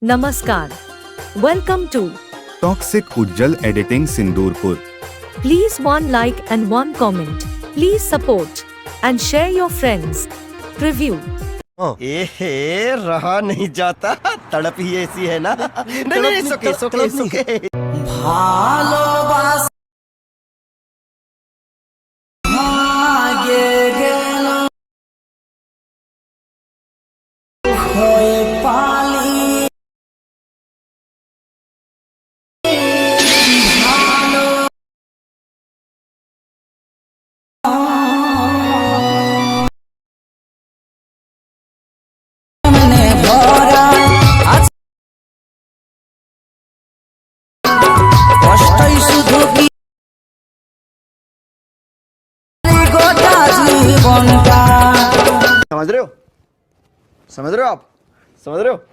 Namaskar. Welcome to Toxic UJJAL Editing Sindurpur. Please one like and one comment. Please support and share your friends. Preview. एहे रहा नहीं जाता, तड़प ही ऐसी है ना। नहीं सुके भालोबासा भागे गेलो होए पाली भालो मने भरा कष्टই শুধু কি গোটা জীবনটা समझ रहे हो आप समझ रहे हो